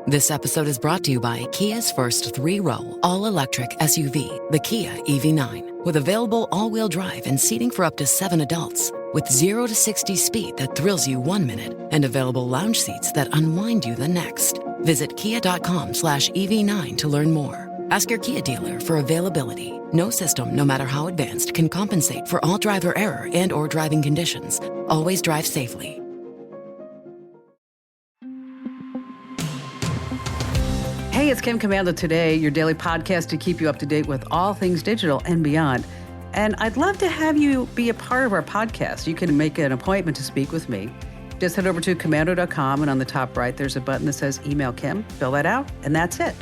This episode is brought to you by Kia's first three-row, all-electric SUV, the Kia EV9, with available all-wheel drive and seating for up to 7 adults. With 0 to 60 speed that thrills you 1 minute and available lounge seats that unwind you the next. Visit kia.com/EV9 to learn more. Ask your Kia dealer for availability. No system, no matter how advanced, can compensate for all driver error and or driving conditions. Always drive safely. Hey, it's Kim Commando Today, your daily podcast to keep you up to date with all things digital and beyond. And I'd love to have you be a part of our podcast. You can make an appointment to speak with me. Just head over to commando.com, and on the top right, there's a button that says Email Kim. Fill that out, and that's it.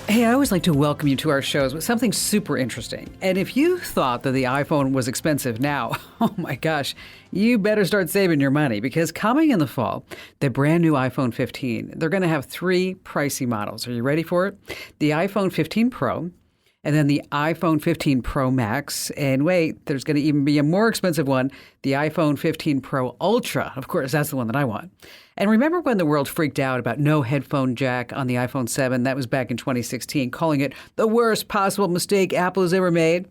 Hey, I always like to welcome you to our shows with something super interesting. And if you thought that the iPhone was expensive now, oh my gosh, you better start saving your money, because coming in the fall, the brand new iPhone 15, they're going to have 3 pricey models. Are you ready for it? The iPhone 15 Pro, and then the iPhone 15 Pro Max, and wait, there's going to even be a more expensive one, the iPhone 15 Pro Ultra. Of course, that's the one that I want. And remember when the world freaked out about no headphone jack on the iPhone 7? That was back in 2016, calling it the worst possible mistake Apple has ever made.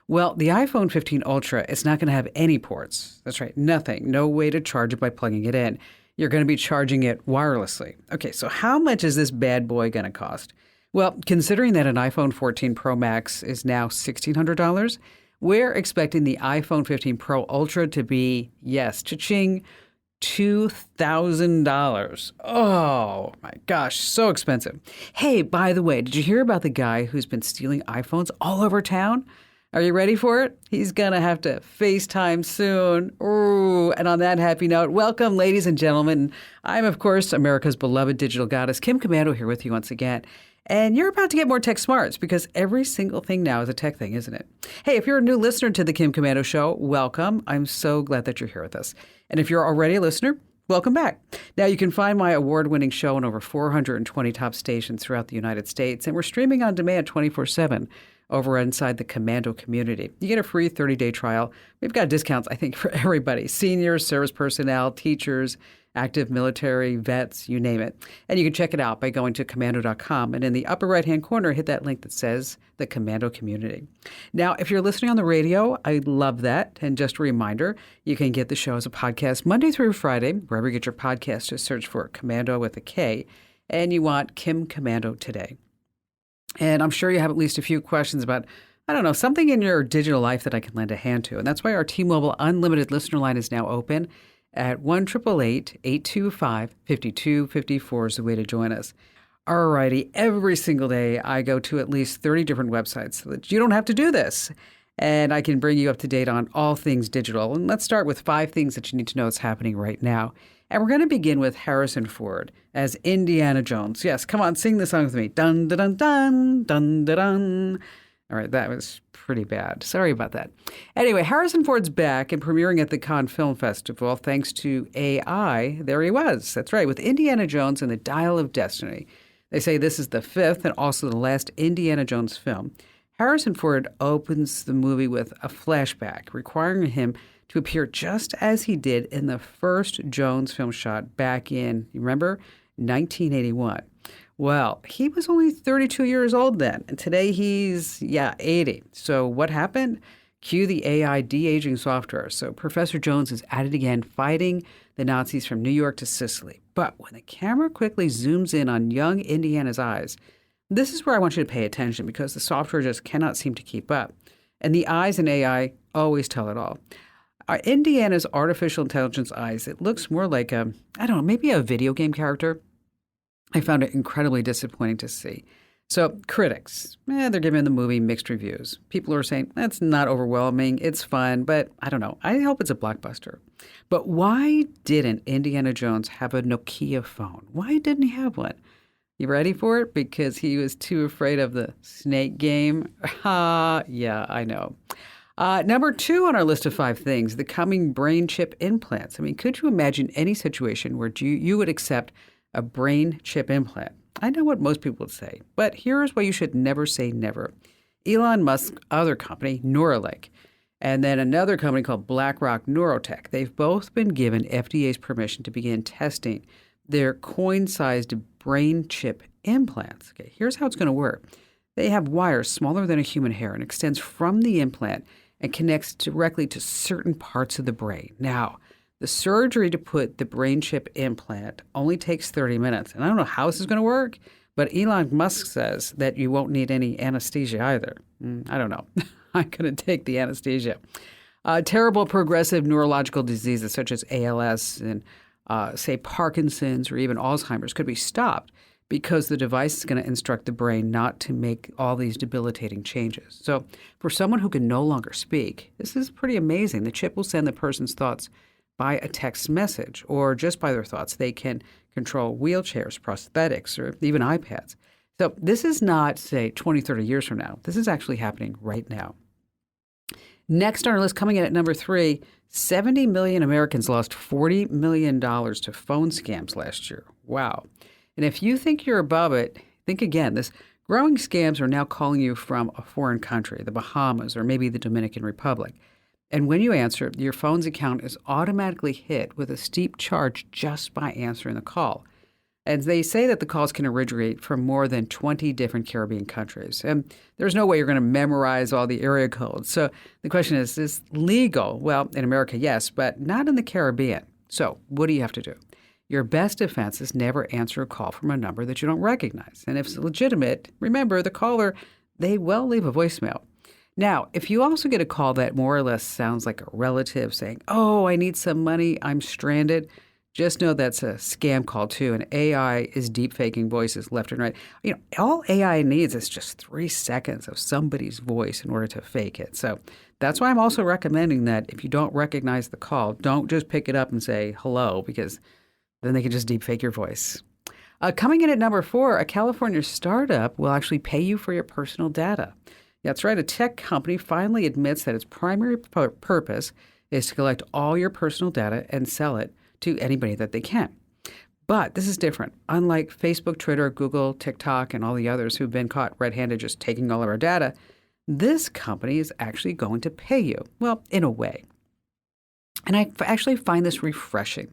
Well, the iPhone 15 Ultra, it's not going to have any ports. That's right, nothing. No way to charge it by plugging it in. You're going to be charging it wirelessly. Okay, so how much is this bad boy going to cost? Well, considering that an iPhone 14 Pro Max is now $1,600, we're expecting the iPhone 15 Pro Ultra to be, yes, cha-ching, $2,000. Oh my gosh, so expensive. Hey, by the way, did you hear about the guy who's been stealing iPhones all over town? Are you ready for it? He's going to have to FaceTime soon. Ooh, and on that happy note, welcome, ladies and gentlemen. I'm, of course, America's beloved digital goddess, Kim Commando, here with you once again. And you're about to get more tech smarts, because every single thing now is a tech thing, isn't it? Hey, if you're a new listener to the Kim Commando Show, welcome. I'm so glad that you're here with us. And if you're already a listener, welcome back. Now, you can find my award-winning show on over 420 top stations throughout the United States, and we're streaming on demand 24/7 over inside the Commando community. You get a free 30-day trial. We've got discounts, I think, for everybody: seniors, service personnel, teachers, active military, vets, you name it. And you can check it out by going to commando.com. And in the upper right-hand corner, hit that link that says the Commando Community. Now, if you're listening on the radio, I love that. And just a reminder, you can get the show as a podcast Monday through Friday, wherever you get your podcast. Just search for Commando with a K. And you want Kim Commando Today. And I'm sure you have at least a few questions about, I don't know, something in your digital life that I can lend a hand to. And that's why our T-Mobile Unlimited listener line is now open at 1-888-825-5254 is the way to join us. Alrighty, every single day I go to at least 30 different websites so that you don't have to do this. And I can bring you up to date on all things digital. And let's start with 5 things that you need to know is happening right now. And we're going to begin with Harrison Ford as Indiana Jones. Yes, come on, sing the song with me. Dun, dun, dun, dun, dun, dun, dun. All right, that was pretty bad. Sorry about that. Anyway, Harrison Ford's back and premiering at the Cannes Film Festival thanks to AI. There he was. That's right, with Indiana Jones and the Dial of Destiny. They say this is the 5th and also the last Indiana Jones film. Harrison Ford opens the movie with a flashback, requiring him to appear just as he did in the first Jones film shot back in, you remember, 1981. Well, he was only 32 years old then, and today he's, 80. So what happened? Cue the AI de-aging software. So Professor Jones is at it again, fighting the Nazis from New York to Sicily. But when the camera quickly zooms in on young Indiana's eyes, this is where I want you to pay attention, because the software just cannot seem to keep up. And the eyes in AI always tell it all. Indiana's artificial intelligence eyes, it looks more like maybe a video game character. I found it incredibly disappointing to see. So critics, they're giving the movie mixed reviews. People are saying, that's not overwhelming, it's fun, but I don't know. I hope it's a blockbuster. But why didn't Indiana Jones have a Nokia phone? Why didn't he have one? You ready for it? Because he was too afraid of the snake game. Yeah, I know. Number 2 on our list of 5 things, the coming brain chip implants. I mean, could you imagine any situation where you would accept a brain chip implant? I know what most people would say, but here's why you should never say never. Elon Musk's other company, Neuralink, and then another company called BlackRock Neurotech, they've both been given FDA's permission to begin testing They're coin-sized brain chip implants. Okay, here's how it's going to work. They have wires smaller than a human hair and extends from the implant and connects directly to certain parts of the brain. Now, the surgery to put the brain chip implant only takes 30 minutes. And I don't know how this is going to work, but Elon Musk says that you won't need any anesthesia either. I don't know. I'm going to take the anesthesia. Terrible progressive neurological diseases such as ALS and, say, Parkinson's or even Alzheimer's could be stopped because the device is going to instruct the brain not to make all these debilitating changes. So for someone who can no longer speak, this is pretty amazing. The chip will send the person's thoughts by a text message or just by their thoughts. They can control wheelchairs, prosthetics, or even iPads. So this is not, say, 20, 30 years from now. This is actually happening right now. Next on our list, coming in at number 3, 70 million Americans lost $40 million to phone scams last year. Wow. And if you think you're above it, think again. This growing scams are now calling you from a foreign country, the Bahamas or maybe the Dominican Republic. And when you answer, your phone's account is automatically hit with a steep charge just by answering the call. And they say that the calls can originate from more than 20 different Caribbean countries. And there's no way you're going to memorize all the area codes. So the question is this legal? Well, in America, yes, but not in the Caribbean. So what do you have to do? Your best defense is never answer a call from a number that you don't recognize. And if it's legitimate, remember the caller, they will leave a voicemail. Now, if you also get a call that more or less sounds like a relative saying, oh, I need some money, I'm stranded, just know that's a scam call too. And AI is deep faking voices left and right. All AI needs is just 3 seconds of somebody's voice in order to fake it. So that's why I'm also recommending that if you don't recognize the call, don't just pick it up and say hello, because then they can just deep fake your voice. Coming in at number 4, a California startup will actually pay you for your personal data. That's right. A tech company finally admits that its primary purpose is to collect all your personal data and sell it to anybody that they can. But this is different. Unlike Facebook, Twitter, Google, TikTok, and all the others who've been caught red-handed just taking all of our data, this company is actually going to pay you. Well, in a way. And I actually find this refreshing.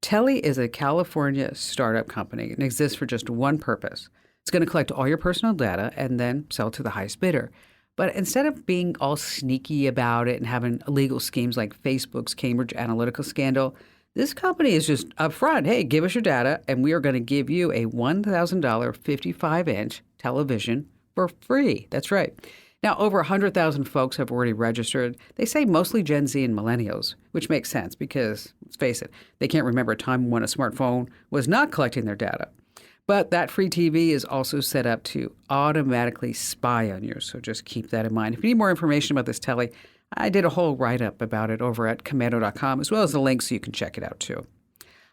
Telly is a California startup company and exists for just one purpose. It's going to collect all your personal data and then sell to the highest bidder. But instead of being all sneaky about it and having illegal schemes like Facebook's Cambridge Analytica scandal, this company is just upfront. Hey, give us your data, and we are going to give you a $1,000 55-inch television for free. That's right. Now, over 100,000 folks have already registered. They say mostly Gen Z and millennials, which makes sense because, let's face it, they can't remember a time when a smartphone was not collecting their data. But that free TV is also set up to automatically spy on you, so just keep that in mind. If you need more information about this Telly, I did a whole write-up about it over at commando.com, as well as the link so you can check it out too.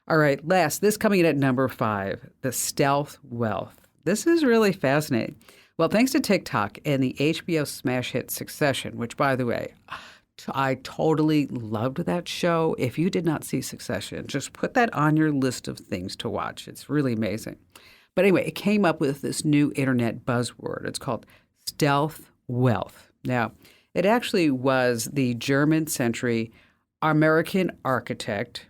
All right, last, this coming in at number 5, the stealth wealth. This is really fascinating. Well, thanks to TikTok and the HBO smash hit Succession, which, by the way, I totally loved that show. If you did not see Succession, just put that on your list of things to watch. It's really amazing. But anyway, it came up with this new internet buzzword. It's called stealth wealth. Now, it actually was the German century American architect.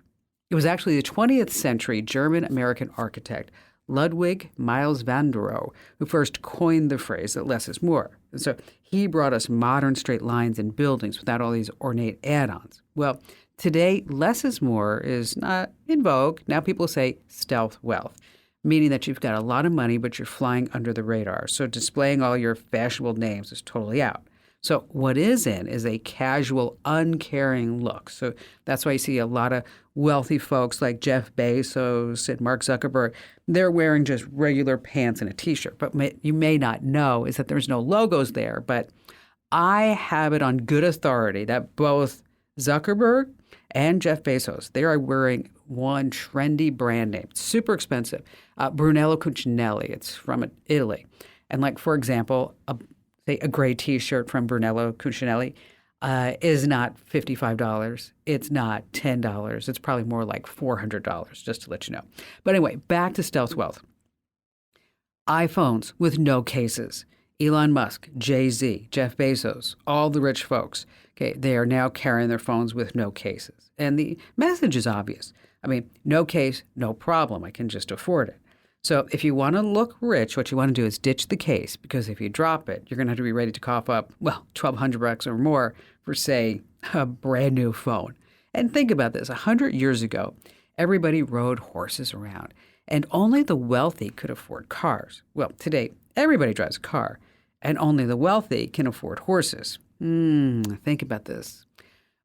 It was actually the 20th century German-American architect Ludwig Miles van der Rohe, who first coined the phrase that less is more. And so he brought us modern straight lines and buildings without all these ornate add-ons. Well, today, less is more is not in vogue. Now people say stealth wealth, meaning that you've got a lot of money, but you're flying under the radar. So displaying all your fashionable names is totally out. So what is in is a casual, uncaring look. So that's why you see a lot of wealthy folks like Jeff Bezos and Mark Zuckerberg. They're wearing just regular pants and a T-shirt. But you may not know is that there's no logos there. But I have it on good authority that both Zuckerberg and Jeff Bezos, they are wearing one trendy brand name. It's super expensive. Brunello Cucinelli. It's from Italy. And like, for example, a gray T-shirt from Brunello Cucinelli is not $55. It's not $10. It's probably more like $400, just to let you know. But anyway, back to stealth wealth. iPhones with no cases. Elon Musk, Jay-Z, Jeff Bezos, all the rich folks, okay, they are now carrying their phones with no cases. And the message is obvious. I mean, no case, no problem. I can just afford it. So if you want to look rich, what you want to do is ditch the case, because if you drop it, you're going to have to be ready to cough up, well, $1,200 or more for, say, a brand new phone. And think about this. 100 years ago, everybody rode horses around, and only the wealthy could afford cars. Well, today, everybody drives a car, and only the wealthy can afford horses. Think about this.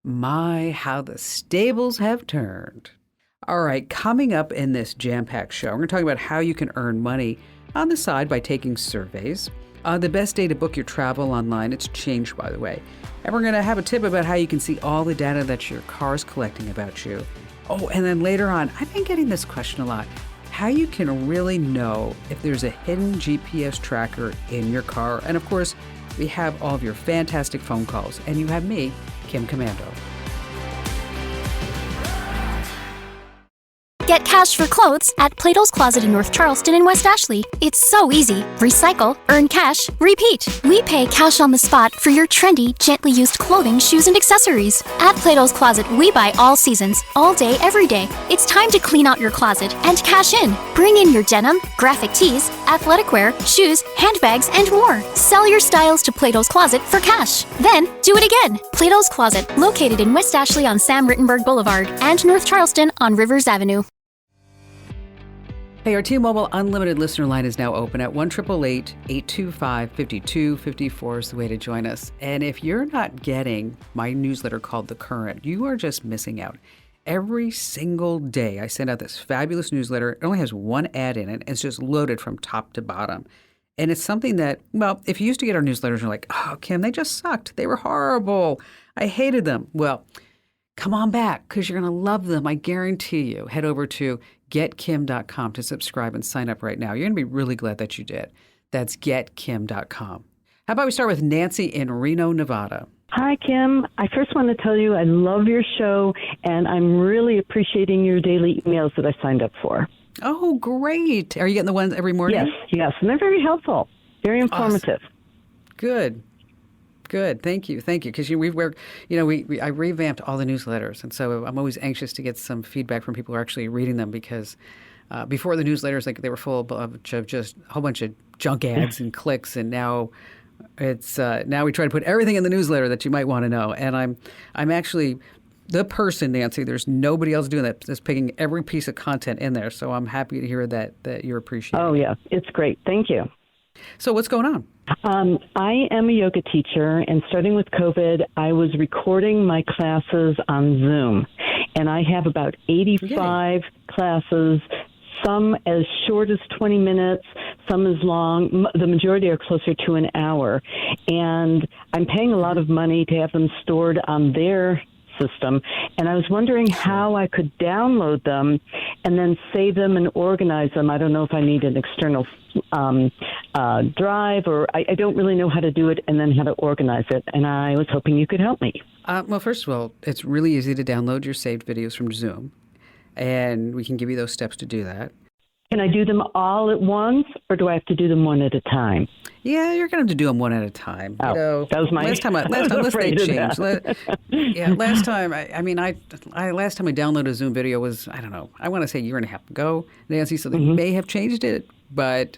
My, how the stables have turned. All right, coming up in this jam-packed show, we're going to talk about how you can earn money on the side by taking surveys. The best day to book your travel online. It's changed, by the way. And we're going to have a tip about how you can see all the data that your car's collecting about you. Oh, and then later on, I've been getting this question a lot. How you can really know if there's a hidden GPS tracker in your car. And of course, we have all of your fantastic phone calls. And you have me, Kim Commando. Get cash for clothes at Plato's Closet in North Charleston and West Ashley. It's so easy. Recycle, earn cash, repeat. We pay cash on the spot for your trendy, gently used clothing, shoes, and accessories. At Plato's Closet, we buy all seasons, all day, every day. It's time to clean out your closet and cash in. Bring in your denim, graphic tees, athletic wear, shoes, handbags, and more. Sell your styles to Plato's Closet for cash. Then, do it again. Plato's Closet, located in West Ashley on Sam Rittenberg Boulevard and North Charleston on Rivers Avenue. Hey, our T-Mobile Unlimited listener line is now open at 1-888-825-5254 is the way to join us. And if you're not getting my newsletter called The Current, you are just missing out. Every single day, I send out this fabulous newsletter. It only has one ad in it. And it's just loaded from top to bottom. And it's something that, well, if you used to get our newsletters, you're like, oh, Kim, they just sucked. They were horrible. I hated them. Well, come on back, because you're going to love them. I guarantee you. Head over to getkim.com to subscribe and sign up right now. You're going to be really glad that you did. That's getkim.com. How about we start with Nancy in Reno, Nevada? Hi, Kim. I first want to tell you I love your show, and I'm really appreciating your daily emails that I signed up for. Oh, great. Are you getting the ones every morning? Yes. And they're very helpful, very informative. Awesome. Good. Thank you. Because I revamped all the newsletters. And so I'm always anxious to get some feedback from people who are actually reading them, because before the newsletters, like, they were full of just a whole bunch of junk ads and clicks. And now it's now we try to put everything in the newsletter that you might want to know. And I'm actually the person, Nancy. There's nobody else doing that. That's picking every piece of content in there. So I'm happy to hear that you're appreciating. Oh, yeah. It's great. Thank you. So what's going on? I am a yoga teacher, and starting with COVID, I was recording my classes on Zoom. And I have about 85 classes, some as short as 20 minutes, some as long. The majority are closer to an hour. And I'm paying a lot of money to have them stored on their system, and I was wondering how I could download them and then save them and organize them. I don't know if I need an external drive, or I don't really know how to do it and then how to organize it, and I was hoping you could help me. Well, first of all, it's really easy to download your saved videos from Zoom, and we can give you those steps to do that. Can I do them all at once, or do I have to do them one at a time? Yeah, you're going to have to do them one at a time. Oh, that was my last time unless they changed. Last time, last time I downloaded a Zoom video was, I don't know, I want to say a year and a half ago, Nancy. So they may have changed it, but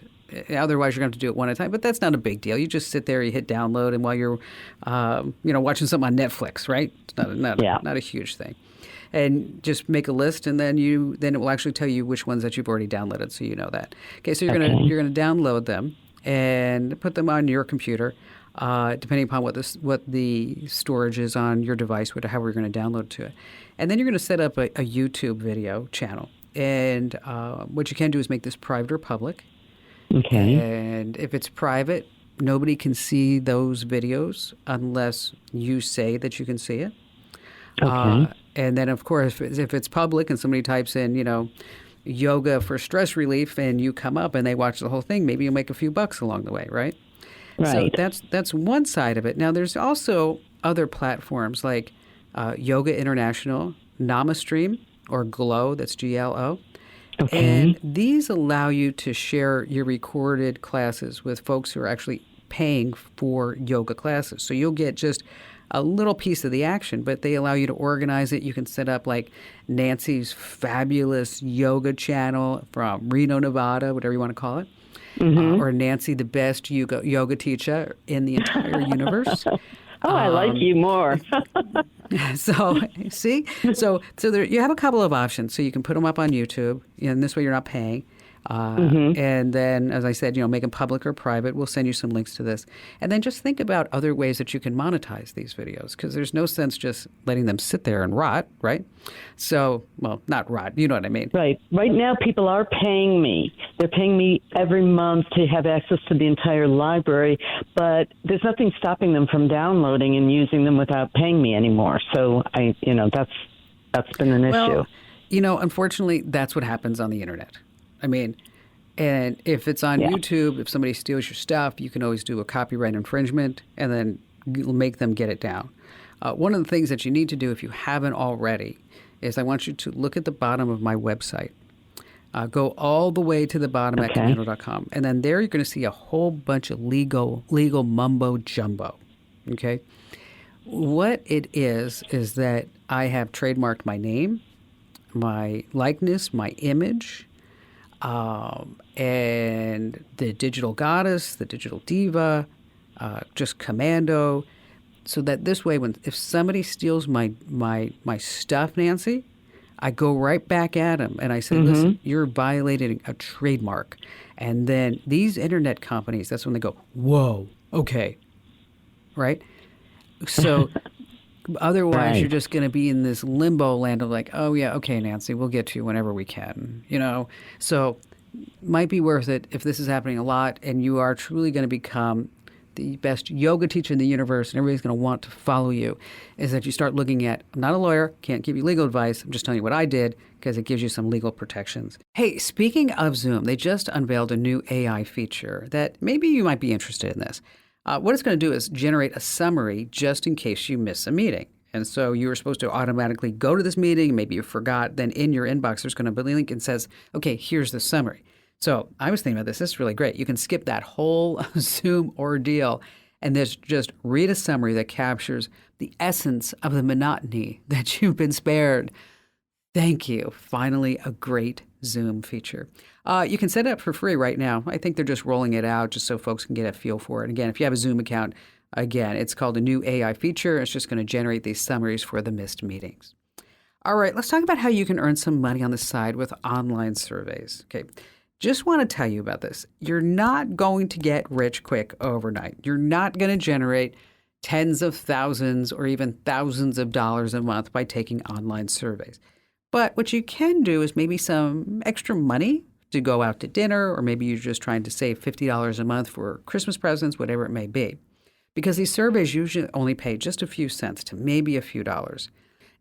otherwise you're going to have to do it one at a time. But that's not a big deal. You just sit there, you hit download, and while you're, watching something on Netflix, right? It's not a huge thing. And just make a list, and then it will actually tell you which ones that you've already downloaded, so you know that. Okay, so you're gonna download them and put them on your computer, depending upon what the storage is on your device, however you're going to download to it. And then you're going to set up a YouTube video channel. And what you can do is make this private or public. Okay. And if it's private, nobody can see those videos unless you say that you can see it. Okay. And then, of course, if it's public and somebody types in, yoga for stress relief, and you come up and they watch the whole thing, maybe you'll make a few bucks along the way, right? Right. So that's one side of it. Now, there's also other platforms like Yoga International, NamaStream, or Glow, that's GLO. Okay. And these allow you to share your recorded classes with folks who are actually paying for yoga classes. So you'll get just a little piece of the action, but they allow you to organize it. You can set up like Nancy's fabulous yoga channel from Reno, Nevada, whatever you want to call it. Or Nancy, the best yoga teacher in the entire universe. I like you more. So, see? So there, you have a couple of options. So you can put them up on YouTube, and this way you're not paying. And then, as I said, make them public or private. We'll send you some links to this. And then just think about other ways that you can monetize these videos, because there's no sense just letting them sit there and rot, right? So, well, not rot. You know what I mean? Right. Right now, people are paying me. They're paying me every month to have access to the entire library, but there's nothing stopping them from downloading and using them without paying me anymore. So, that's been an issue. Unfortunately, that's what happens on the internet. I mean, and if it's on YouTube, if somebody steals your stuff, you can always do a copyright infringement and then make them get it down. One of the things that you need to do, if you haven't already, is I want you to look at the bottom of my website. Go all the way to the bottom at Camino.com. And then there you're going to see a whole bunch of legal mumbo jumbo. Okay? What it is that I have trademarked my name, my likeness, my image, and the digital goddess, the digital diva, just commando, so that this way, if somebody steals my stuff, Nancy, I go right back at them and I say, listen, you're violating a trademark. And then these internet companies, that's when they go, whoa, okay, right? So otherwise, you're just going to be in this limbo land of like, oh, yeah, okay, Nancy, we'll get to you whenever we can, So might be worth it if this is happening a lot and you are truly going to become the best yoga teacher in the universe and everybody's going to want to follow you, is that you start looking at, I'm not a lawyer, can't give you legal advice, I'm just telling you what I did because it gives you some legal protections. Hey, speaking of Zoom, they just unveiled a new AI feature that maybe you might be interested in this. What it's going to do is generate a summary just in case you miss a meeting. And so you were supposed to automatically go to this meeting, maybe you forgot, then in your inbox there's going to be a link and says, okay, here's the summary. So I was thinking about this. This is really great. You can skip that whole Zoom ordeal and just read a summary that captures the essence of the monotony that you've been spared. Thank you. Finally, a great Zoom feature. You can set it up for free right now. I think they're just rolling it out just so folks can get a feel for it. Again, if you have a Zoom account, it's called a new AI feature. It's just going to generate these summaries for the missed meetings. All right, let's talk about how you can earn some money on the side with online surveys. Okay. Just want to tell you about this. You're not going to get rich quick overnight. You're not going to generate tens of thousands or even thousands of dollars a month by taking online surveys. But what you can do is maybe some extra money to go out to dinner, or maybe you're just trying to save $50 a month for Christmas presents, whatever it may be. Because these surveys usually only pay just a few cents to maybe a few dollars.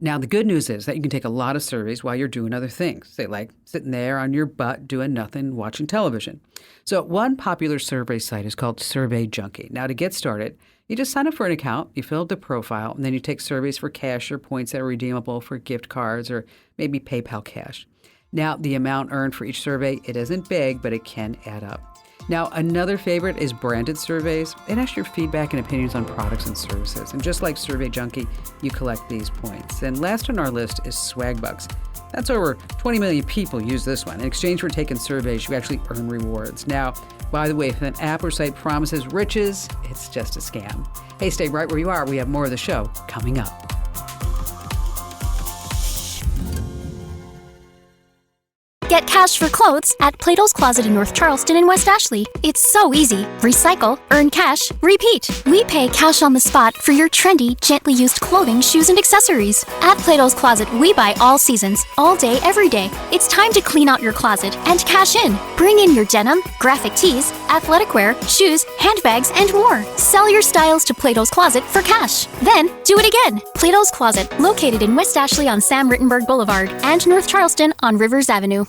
Now, the good news is that you can take a lot of surveys while you're doing other things, say like sitting there on your butt doing nothing, watching television. So one popular survey site is called Survey Junkie. Now, to get started, you just sign up for an account, you fill out the profile, and then you take surveys for cash or points that are redeemable for gift cards or maybe PayPal cash. Now, the amount earned for each survey, it isn't big, but it can add up. Now, another favorite is branded surveys. It asks your feedback and opinions on products and services. And just like Survey Junkie, you collect these points. And last on our list is Swag Bucks. That's over 20 million people use this one. In exchange for taking surveys, you actually earn rewards. Now, by the way, if an app or site promises riches, it's just a scam. Hey, stay right where you are. We have more of the show coming up. Get cash for clothes at Plato's Closet in North Charleston and West Ashley. It's so easy. Recycle, earn cash, repeat. We pay cash on the spot for your trendy, gently used clothing, shoes, and accessories. At Plato's Closet, we buy all seasons, all day, every day. It's time to clean out your closet and cash in. Bring in your denim, graphic tees, athletic wear, shoes, handbags, and more. Sell your styles to Plato's Closet for cash. Then, do it again. Plato's Closet, located in West Ashley on Sam Rittenberg Boulevard and North Charleston on Rivers Avenue.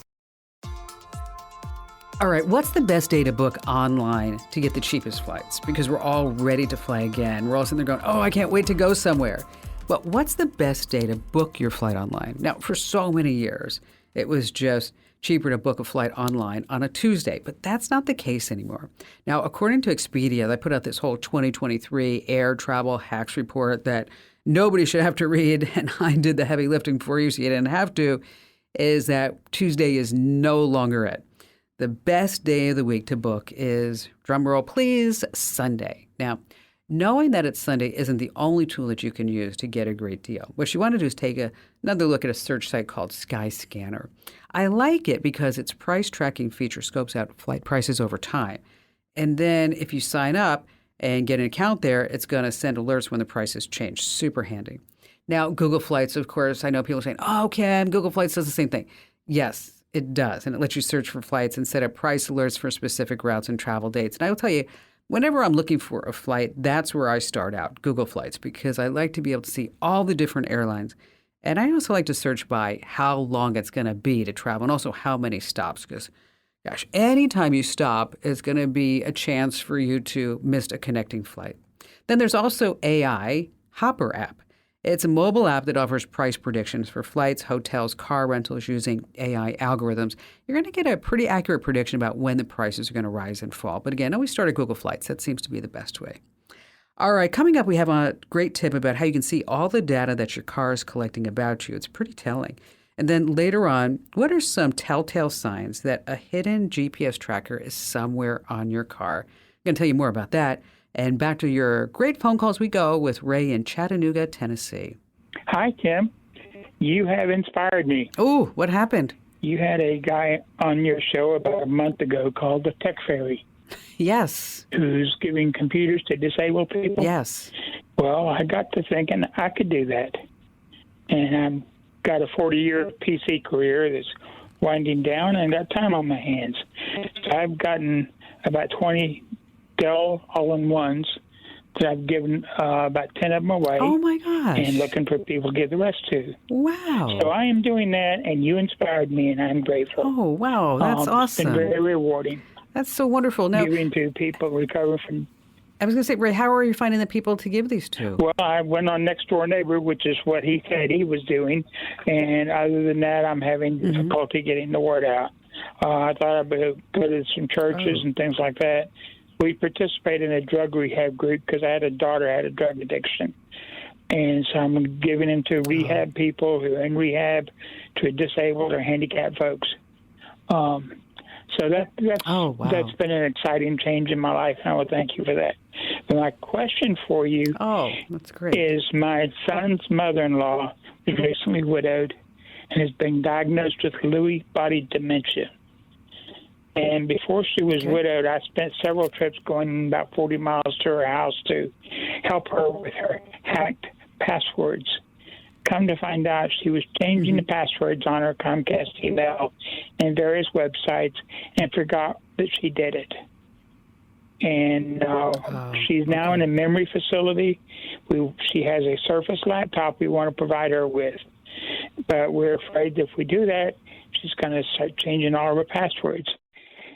All right, what's the best day to book online to get the cheapest flights? Because we're all ready to fly again. We're all sitting there going, oh, I can't wait to go somewhere. But what's the best day to book your flight online? Now, for so many years, it was just cheaper to book a flight online on a Tuesday, but that's not the case anymore. Now, according to Expedia, they put out this whole 2023 air travel hacks report that nobody should have to read, and I did the heavy lifting for you so you didn't have to, is that Tuesday is no longer it. The best day of the week to book is, drumroll please, Sunday. Now, knowing that it's Sunday isn't the only tool that you can use to get a great deal. What you want to do is take another look at a search site called Skyscanner. I like it because its price tracking feature scopes out flight prices over time. And then if you sign up and get an account there, it's going to send alerts when the prices change. Super handy. Now, Google Flights, of course, I know people are saying, oh, Cam, Google Flights does the same thing. Yes, it does. And it lets you search for flights and set up price alerts for specific routes and travel dates. And I will tell you, whenever I'm looking for a flight, that's where I start out, Google Flights, because I like to be able to see all the different airlines. And I also like to search by how long it's going to be to travel and also how many stops, because, gosh, anytime you stop is going to be a chance for you to miss a connecting flight. Then there's also AI Hopper app. It's a mobile app that offers price predictions for flights, hotels, car rentals using AI algorithms. You're going to get a pretty accurate prediction about when the prices are going to rise and fall. But again, always start at Google Flights. That seems to be the best way. All right, coming up, we have a great tip about how you can see all the data that your car is collecting about you. It's pretty telling. And then later on, what are some telltale signs that a hidden GPS tracker is somewhere on your car? I'm going to tell you more about that. And back to your great phone calls we go with Ray in Chattanooga, Tennessee. Hi, Kim. You have inspired me. Oh, what happened? You had a guy on your show about a month ago called the Tech Fairy. Yes. Who's giving computers to disabled people. Yes. Well, I got to thinking I could do that. And I've got a 40-year PC career that's winding down and got time on my hands. So I've gotten about 20 Dell all-in-ones that I've given about 10 of them away. Oh, my gosh. And looking for people to give the rest to. Wow. So I am doing that, and you inspired me, and I'm grateful. Oh, wow. That's awesome. It's been very rewarding. That's so wonderful. Now, giving to people recovering from... I was going to say, Ray, how are you finding the people to give these to? Well, I went on Next Door Neighbor, which is what he said he was doing. And other than that, I'm having difficulty getting the word out. I thought I'd go to some churches and things like that. We participate in a drug rehab group because I had a daughter who had a drug addiction. And so I'm giving them to rehab people who are in rehab, to disabled or handicapped folks. So that's been an exciting change in my life, and I would thank you for that. But my question for you that's great. Is my son's mother-in-law was recently widowed and has been diagnosed with Lewy body dementia. And before she was widowed, I spent several trips going about 40 miles to her house to help her with her hacked passwords. Come to find out, she was changing the passwords on her Comcast email and various websites and forgot that she did it. And she's now in a memory facility. She has a Surface laptop we want to provide her with. But we're afraid that if we do that, she's going to start changing all of her passwords.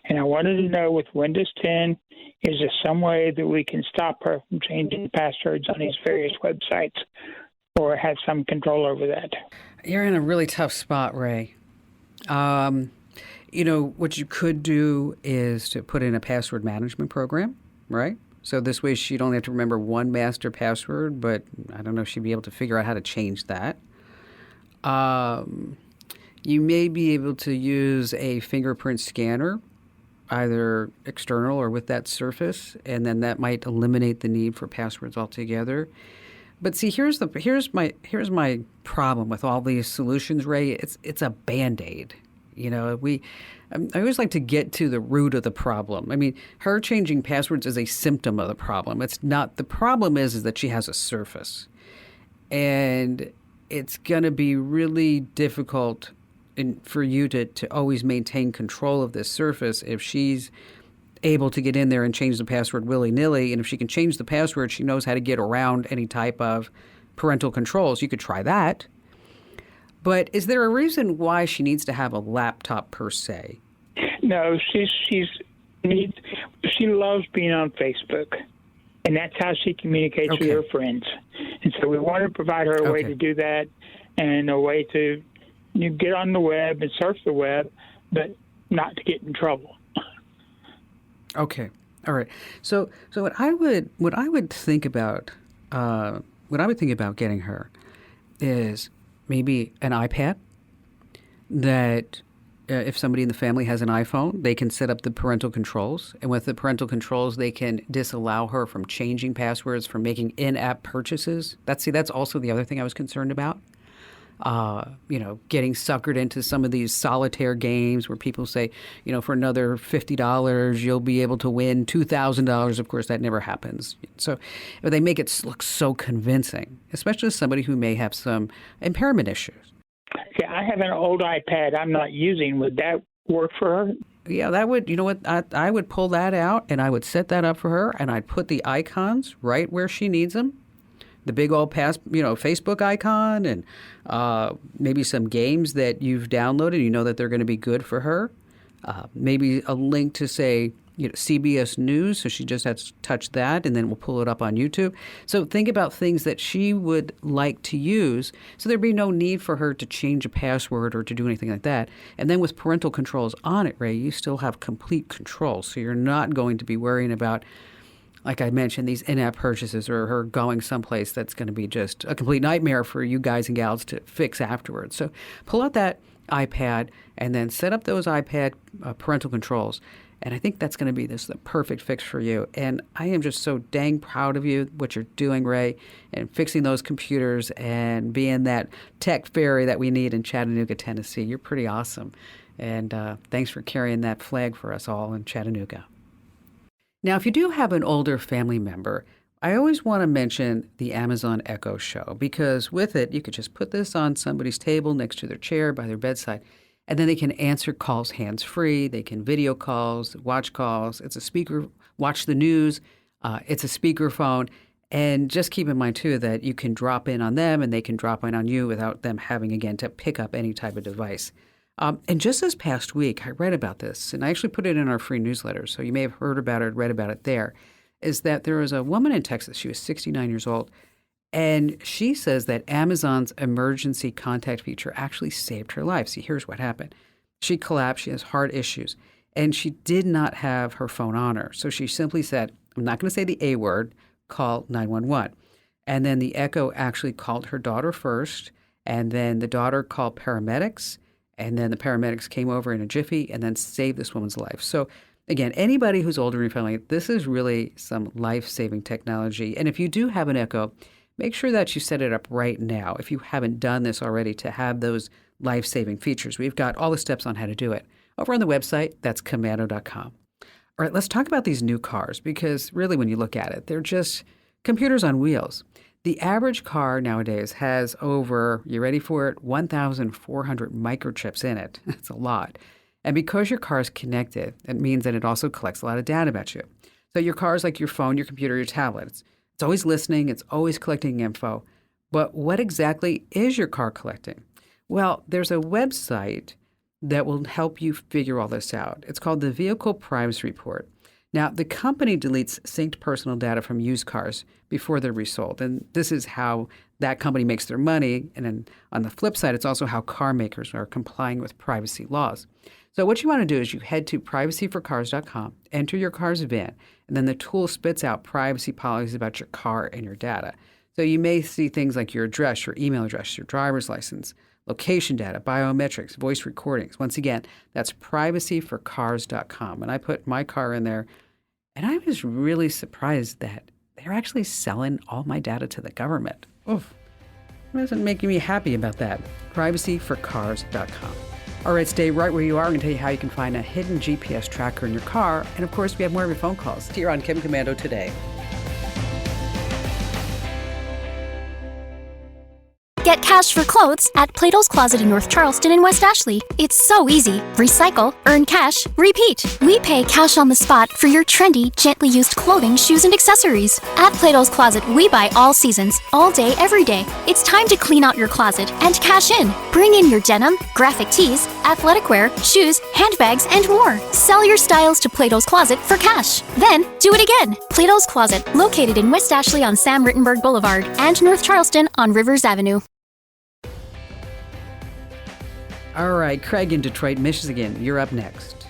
And I wanted to know, with Windows 10, is there some way that we can stop her from changing the passwords on these various websites or have some control over that? You're in a really tough spot, Ray. What you could do is to put in a password management program, right? So this way she'd only have to remember one master password, but I don't know if she'd be able to figure out how to change that. You may be able to use a fingerprint scanner, either external or with that Surface, and then that might eliminate the need for passwords altogether. But see, here's my problem with all these solutions, Ray. It's a Band-Aid. I always like to get to the root of the problem. I mean, her changing passwords is a symptom of the problem. It's not. The problem is that she has a Surface, and it's going to be really difficult for you to always maintain control of this Surface if she's able to get in there and change the password willy-nilly. And if she can change the password, she knows how to get around any type of parental controls. You could try that. But is there a reason why she needs to have a laptop per se? No, she loves being on Facebook, and that's how she communicates with her friends. And so we want to provide her a way to do that, and a way to get on the web and surf the web, but not to get in trouble. Okay. All right. So what I would think about getting her is maybe an iPad that if somebody in the family has an iPhone, they can set up the parental controls. And with the parental controls, they can disallow her from changing passwords, from making in-app purchases. That's also the other thing I was concerned about. Getting suckered into some of these solitaire games where people say, for another $50, you'll be able to win $2,000. Of course, that never happens. So they make it look so convincing, especially as somebody who may have some impairment issues. Okay, I have an old iPad I'm not using. Would that work for her? Yeah, that would, I would pull that out and I would set that up for her and I'd put the icons right where she needs them. The big old Facebook icon and maybe some games that you've downloaded, that they're going to be good for her. Maybe a link to, say, CBS News, so she just has to touch that, and then we'll pull it up on YouTube. So think about things that she would like to use, so there'd be no need for her to change a password or to do anything like that. And then with parental controls on it, Ray, you still have complete control, so you're not going to be worrying about, like I mentioned, these in-app purchases or her going someplace that's going to be just a complete nightmare for you guys and gals to fix afterwards. So pull out that iPad and then set up those iPad parental controls. And I think that's going to be the perfect fix for you. And I am just so dang proud of you, what you're doing, Ray, and fixing those computers and being that tech fairy that we need in Chattanooga, Tennessee. You're pretty awesome. And thanks for carrying that flag for us all in Chattanooga. Now, if you do have an older family member, I always want to mention the Amazon Echo Show, because with it, you could just put this on somebody's table next to their chair by their bedside, and then they can answer calls hands-free. They can video calls, watch calls. It's a speaker, watch the news. It's a speakerphone. And just keep in mind, too, that you can drop in on them and they can drop in on you without them having, again, to pick up any type of device. And just this past week, I read about this, and I actually put it in our free newsletter, so you may have heard about it, read about it there, is that there was a woman in Texas. She was 69 years old, and she says that Amazon's emergency contact feature actually saved her life. See, here's what happened. She collapsed. She has heart issues, and she did not have her phone on her. So she simply said, I'm not going to say the A word, call 911. And then the Echo actually called her daughter first, and then the daughter called paramedics, and then the paramedics came over in a jiffy and then saved this woman's life. So again, anybody who's older in your family, this is really some life-saving technology. And if you do have an Echo, make sure that you set it up right now, if you haven't done this already, to have those life-saving features. We've got all the steps on how to do it over on the website. That's commando.com. All right, let's talk about these new cars, because really when you look at it, they're just computers on wheels. The average car nowadays has over, you ready for it, 1,400 microchips in it. That's a lot. And because your car is connected, it means that it also collects a lot of data about you. So your car is like your phone, your computer, your tablet. It's always listening. It's always collecting info. But what exactly is your car collecting? Well, there's a website that will help you figure all this out. It's called the Vehicle Privacy Report. Now, the company deletes synced personal data from used cars before they're resold. And this is how that company makes their money. And then on the flip side, it's also how car makers are complying with privacy laws. So what you want to do is you head to privacyforcars.com, enter your car's VIN, and then the tool spits out privacy policies about your car and your data. So you may see things like your address, your email address, your driver's license, location data, biometrics, voice recordings. Once again, that's privacyforcars.com. And I put my car in there, and I was really surprised that they're actually selling all my data to the government. Oof. It wasn't making me happy about that. Privacyforcars.com. All right, stay right where you are. I'm going to tell you how you can find a hidden GPS tracker in your car. And of course, we have more of your phone calls here on Kim Commando today. Get cash for clothes at Plato's Closet in North Charleston and West Ashley. It's so easy. Recycle, earn cash, repeat. We pay cash on the spot for your trendy, gently used clothing, shoes, and accessories. At Plato's Closet, we buy all seasons, all day, every day. It's time to clean out your closet and cash in. Bring in your denim, graphic tees, athletic wear, shoes, handbags, and more. Sell your styles to Plato's Closet for cash. Then, do it again. Plato's Closet, located in West Ashley on Sam Rittenberg Boulevard and North Charleston on Rivers Avenue. All right, Craig in Detroit, Michigan, you're up next.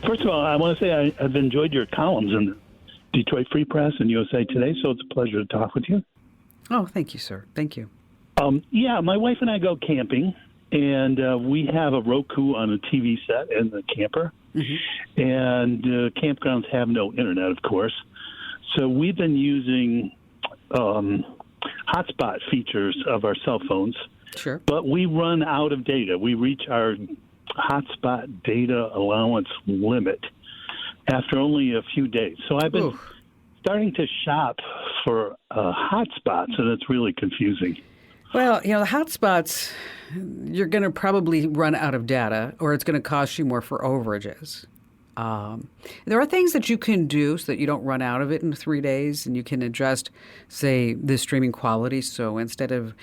First of all, I want to say I've enjoyed your columns in the Detroit Free Press and USA Today, so it's a pleasure to talk with you. Oh, thank you, sir. Thank you. Yeah, my wife and I go camping, and we have a Roku on a TV set in the camper. Mm-hmm. And campgrounds have no internet, of course. So we've been using hotspot features of our cell phones. Sure. But we run out of data. We reach our hotspot data allowance limit after only a few days. So I've been starting to shop for hotspots, and it's really confusing. Well, the hotspots, you're going to probably run out of data, or it's going to cost you more for overages. There are things that you can do so that you don't run out of it in 3 days, and you can adjust, say, the streaming quality. So instead of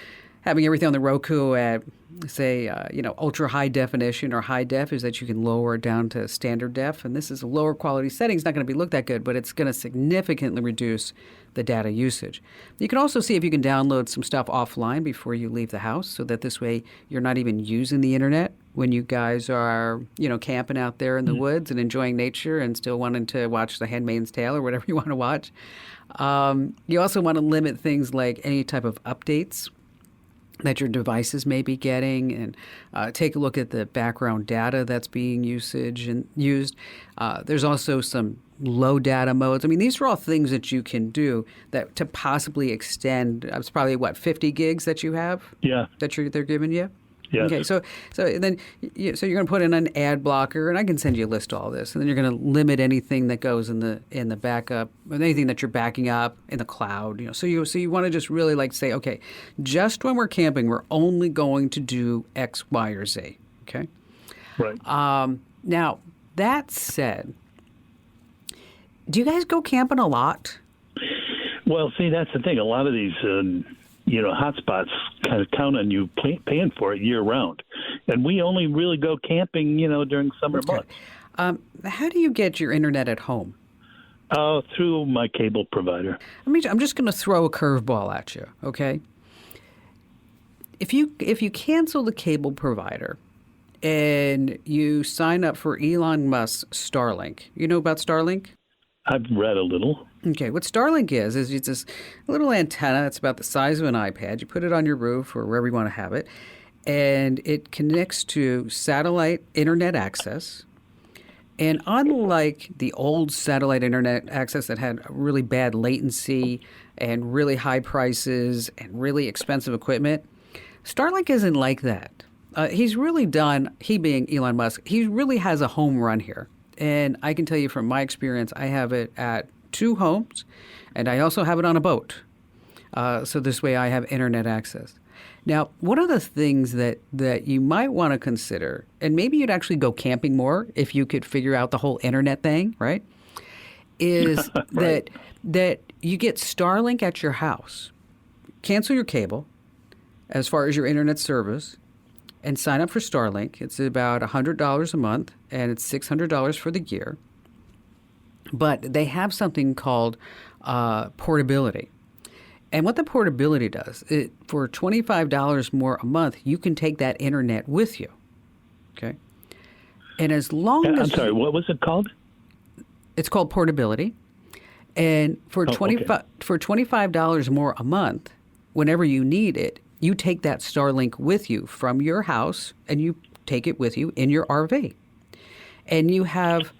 having everything on the Roku at, say, ultra high definition or high def, is that you can lower it down to standard def. And this is a lower quality setting. It's not going to look that good, but it's going to significantly reduce the data usage. You can also see if you can download some stuff offline before you leave the house, so that this way you're not even using the internet when you guys are, camping out there in the woods and enjoying nature and still wanting to watch The Handmaid's Tale or whatever you want to watch. You also want to limit things like any type of updates that your devices may be getting, and take a look at the background data that's being used. There's also some low data modes. I mean, these are all things that you can do that to possibly extend. It's probably 50 gigs that you have. Yeah. That they're giving you. Yes. Okay, so then you're going to put in an ad blocker, and I can send you a list of all this, and then you're going to limit anything that goes in the backup, anything that you're backing up in the cloud. So you want to just really say, okay, just when we're camping, we're only going to do X, Y, or Z. Okay. Right. Now that said, do you guys go camping a lot? Well, see, that's the thing. A lot of these hotspots kind of count on you paying for it year round. And we only really go camping, during summer months. How do you get your internet at home? Through my cable provider. I'm just going to throw a curveball at you, okay? If you cancel the cable provider and you sign up for Elon Musk's Starlink, you know about Starlink? I've read a little. Okay, what Starlink is it's this little antenna. It's about the size of an iPad. You put it on your roof or wherever you want to have it, and it connects to satellite internet access. And unlike the old satellite internet access that had really bad latency and really high prices and really expensive equipment, Starlink isn't like that. He being Elon Musk, he really has a home run here. And I can tell you from my experience, I have it at 2 homes, and I also have it on a boat. So this way I have internet access. Now, one of the things that you might want to consider, and maybe you'd actually go camping more if you could figure out the whole internet thing, right, is right. that you get Starlink at your house. Cancel your cable as far as your internet service, and sign up for Starlink. It's about $100 a month, and it's $600 for the year. But they have something called portability. And what the portability does, for $25 more a month, you can take that internet with you. Okay? And as long as... I'm sorry, what was it called? It's called portability. And for $25 more a month, whenever you need it, you take that Starlink with you from your house, and you take it with you in your RV. And you have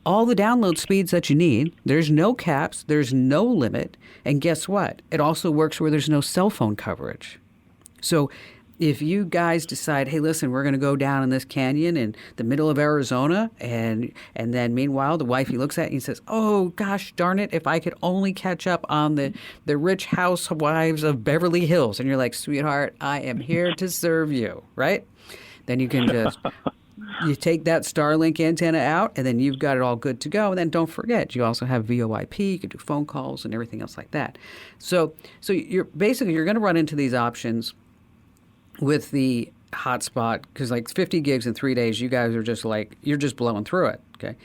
all the download speeds that you need. There's no caps. There's no limit. And guess what? It also works where there's no cell phone coverage. So if you guys decide, hey, listen, we're going to go down in this canyon in the middle of Arizona, and then meanwhile the wifey looks at you and says, oh, gosh darn it, if I could only catch up on the rich housewives of Beverly Hills. And you're like, sweetheart, I am here to serve you, right? Then you can just... You take that Starlink antenna out, and then you've got it all good to go. And then don't forget, you also have VoIP. You can do phone calls and everything else like that. So you're going to run into these options with the hotspot, because 50 gigs in 3 days, you guys are just you're just blowing through it. Okay,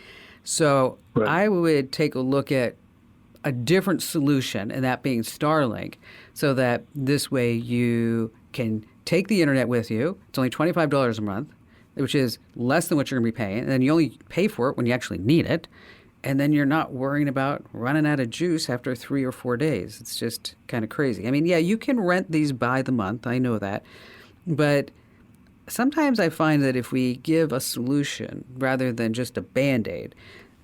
so right. I would take a look at a different solution, and that being Starlink, so that this way you can take the internet with you. It's only $25 a month, which is less than what you're going to be paying. And then you only pay for it when you actually need it. And then you're not worrying about running out of juice after 3 or 4 days. It's just kind of crazy. I mean, yeah, you can rent these by the month. I know that. But sometimes I find that if we give a solution rather than just a Band-Aid,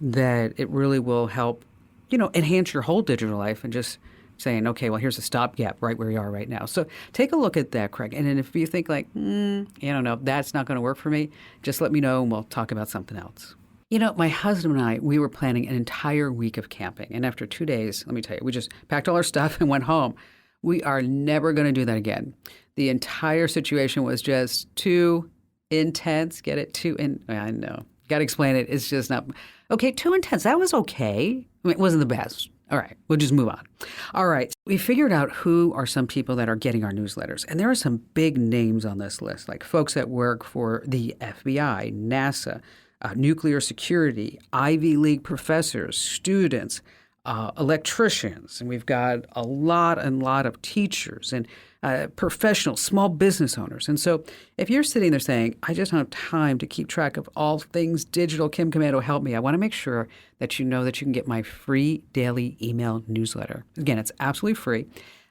that it really will help, enhance your whole digital life and just saying, okay, well, here's a stopgap right where we are right now. So take a look at that, Craig. And then if you think like, I don't know, that's not going to work for me, just let me know and we'll talk about something else. My husband and I, we were planning an entire week of camping. And after 2 days, let me tell you, we just packed all our stuff and went home. We are never going to do that again. The entire situation was just too intense. Get it? I know. Got to explain it. It's just not. Okay, too intense. That was okay. I mean, it wasn't the best. All right, we'll just move on. All right, we figured out who are some people that are getting our newsletters. And there are some big names on this list, like folks that work for the FBI, NASA, nuclear security, Ivy League professors, students, electricians, and we've got a lot of teachers and professionals, small business owners. And so if you're sitting there saying, I just don't have time to keep track of all things digital, Kim Komando, help me, I want to make sure that you know that you can get my free daily email newsletter. Again, it's absolutely free,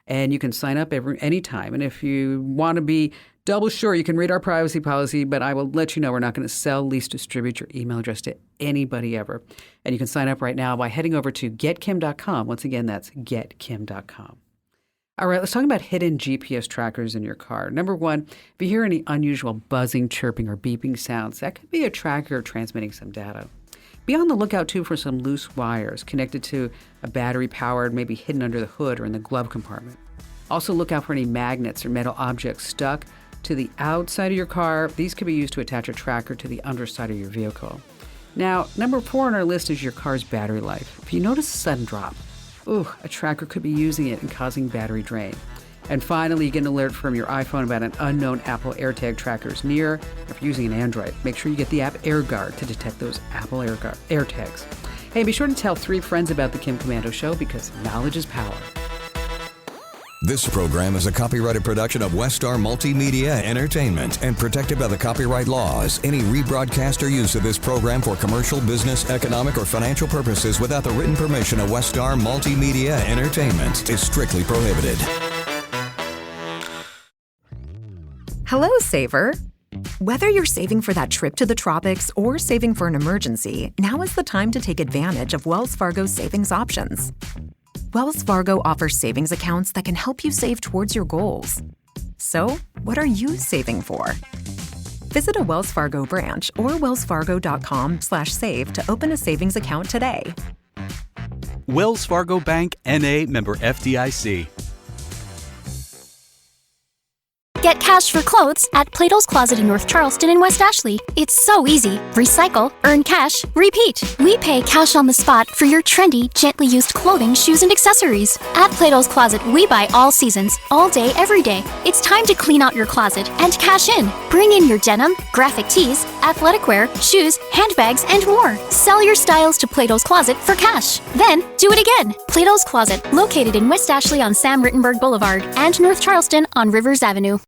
and you can sign up anytime. And if you want to be double sure, you can read our privacy policy, but I will let you know we're not going to sell, lease, distribute your email address to anybody ever. And you can sign up right now by heading over to getkim.com. Once again, that's getkim.com. All right, let's talk about hidden GPS trackers in your car. Number one, if you hear any unusual buzzing, chirping, or beeping sounds, that could be a tracker transmitting some data. Be on the lookout, too, for some loose wires connected to a battery-powered, maybe hidden under the hood or in the glove compartment. Also, look out for any magnets or metal objects stuck to the outside of your car. These could be used to attach a tracker to the underside of your vehicle. Now, number 4 on our list is your car's battery life. If you notice a sudden drop, a tracker could be using it and causing battery drain. And finally, you get an alert from your iPhone about an unknown Apple AirTag trackers near. If you're using an Android, make sure you get the app AirGuard to detect those Apple AirTags. Hey, be sure to tell 3 friends about the Kim Komando Show, because knowledge is power. This program is a copyrighted production of Westar Multimedia Entertainment and protected by the copyright laws. Any rebroadcast or use of this program for commercial, business, economic, or financial purposes without the written permission of Westar Multimedia Entertainment is strictly prohibited. Hello, saver. Whether you're saving for that trip to the tropics or saving for an emergency, now is the time to take advantage of Wells Fargo's savings options. Wells Fargo offers savings accounts that can help you save towards your goals. So, what are you saving for? Visit a Wells Fargo branch or wellsfargo.com/save to open a savings account today. Wells Fargo Bank, N.A., member FDIC. Get cash for clothes at Plato's Closet in North Charleston and West Ashley. It's so easy. Recycle, earn cash, repeat. We pay cash on the spot for your trendy, gently used clothing, shoes, and accessories. At Plato's Closet, we buy all seasons, all day, every day. It's time to clean out your closet and cash in. Bring in your denim, graphic tees, athletic wear, shoes, handbags, and more. Sell your styles to Plato's Closet for cash. Then, do it again. Plato's Closet, located in West Ashley on Sam Rittenberg Boulevard and North Charleston on Rivers Avenue.